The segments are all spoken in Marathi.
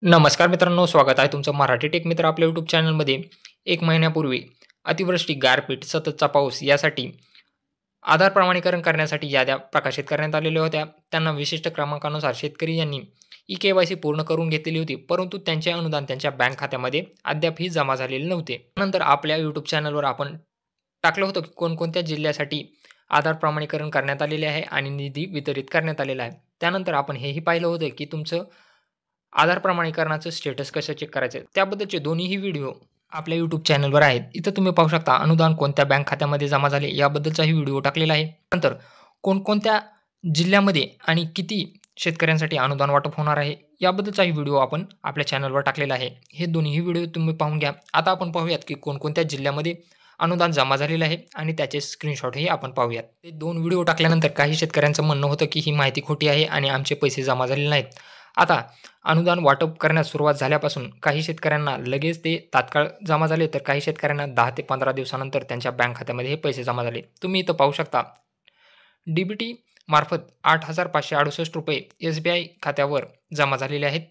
नमस्कार मित्रांनो, स्वागत आहे तुमचं मराठी टेक मित्र आपल्या यूट्यूब चॅनलमध्ये. 1 महिन्यापूर्वी अतिवृष्टी, गारपीट, सततचा पाऊस यासाठी आधार प्रमाणीकरण करण्यासाठी याद्या प्रकाशित करण्यात आलेल्या होत्या. त्यांना विशिष्ट क्रमांकानुसार शेतकरी यांनी ई-के-वाय-सी पूर्ण करून घेतलेली होती, परंतु त्यांचे अनुदान त्यांच्या बँक खात्यामध्ये अद्यापही जमा झालेले नव्हते. त्यानंतर आपल्या यूट्यूब चॅनलवर आपण टाकलं होतं की कोणकोणत्या जिल्ह्यासाठी आधार प्रमाणीकरण करण्यात आलेले आहे आणि निधी वितरित करण्यात आलेला आहे. त्यानंतर आपण हेही पाहिलं होतं की तुमचं आधार प्रमाणीकरणाचं स्टेटस कसं चेक करायचं त्याबद्दलचे दोन्हीही व्हिडिओ आपल्या यूट्यूब चॅनलवर आहेत. इथं तुम्ही पाहू शकता अनुदान कोणत्या बँक खात्यामध्ये जमा झाले याबद्दलचाही व्हिडिओ टाकलेला आहे. नंतर कोणकोणत्या जिल्ह्यामध्ये आणि किती शेतकऱ्यांसाठी अनुदान वाटप होणार आहे याबद्दलचाही व्हिडिओ आपण आपल्या चॅनलवर टाकलेला आहे. हे दोन्हीही व्हिडिओ तुम्ही पाहून घ्या. आता आपण पाहूयात की कोणकोणत्या जिल्ह्यामध्ये अनुदान जमा झालेलं आहे आणि त्याचे स्क्रीनशॉटही आपण पाहूयात. ते 2 व्हिडिओ टाकल्यानंतर काही शेतकऱ्यांचं म्हणणं होतं की ही माहिती खोटी आहे आणि आमचे पैसे जमा झालेले नाहीत. आता अनुदान वाटप करण्यास सुरुवात झाल्यापासून काही शेतकऱ्यांना लगेच ते तात्काळ जमा झाले, तर काही शेतकऱ्यांना 10 ते 15 दिवसानंतर त्यांच्या बँक खात्यामध्ये हे पैसे जमा झाले. तुम्ही इथं पाहू शकता डी-बी-टी मार्फत ₹8,568 एस-बी-आय खात्यावर जमा झालेले आहेत.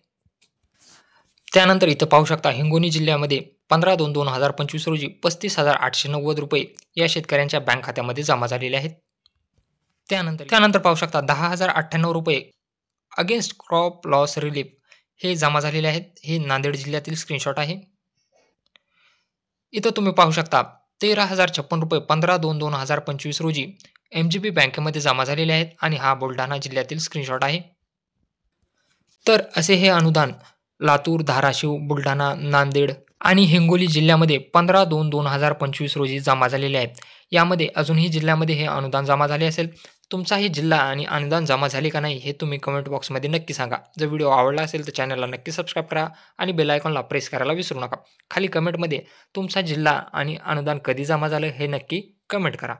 त्यानंतर इथं पाहू शकता हिंगोली जिल्ह्यामध्ये 15/2/2025 रोजी ₹35,890 या शेतकऱ्यांच्या बँक खात्यामध्ये जमा झालेले आहेत. त्यानंतर पाहू शकता ₹10,098 अगेन्स्ट क्रॉप लॉस रिलीफ हे जमा झालेले आहेत. हे नांदेड जिल्ह्यातील स्क्रीनशॉट आहे. इथं तुम्ही पाहू शकता ₹13,056 15/2/2025 रोजी एम-जी-बी बँकेमध्ये जमा झालेले आहेत आणि हा बुलढाणा जिल्ह्यातील स्क्रीनशॉट आहे. तर असे हे अनुदान लातूर, धाराशिव, बुलढाणा, नांदेड आणि हिंगोली जिल्ह्यामध्ये 15/2/2025 रोजी जमा झालेले आहेत. यामध्ये अजूनही जिल्ह्यामध्ये हे अनुदान जमा झाले असेल, तुमचाही जिल्हा आणि अनुदान जमा झाले का नाही हे तुम्ही कमेंट बॉक्समध्ये नक्की सांगा. जर व्हिडिओ आवडला असेल तर चॅनलला नक्की सबस्क्राईब करा आणि बेल आयकॉनला प्रेस करायला विसरू नका. खाली कमेंटमध्ये तुमचा जिल्हा आणि अनुदान कधी जमा झालं हे नक्की कमेंट करा.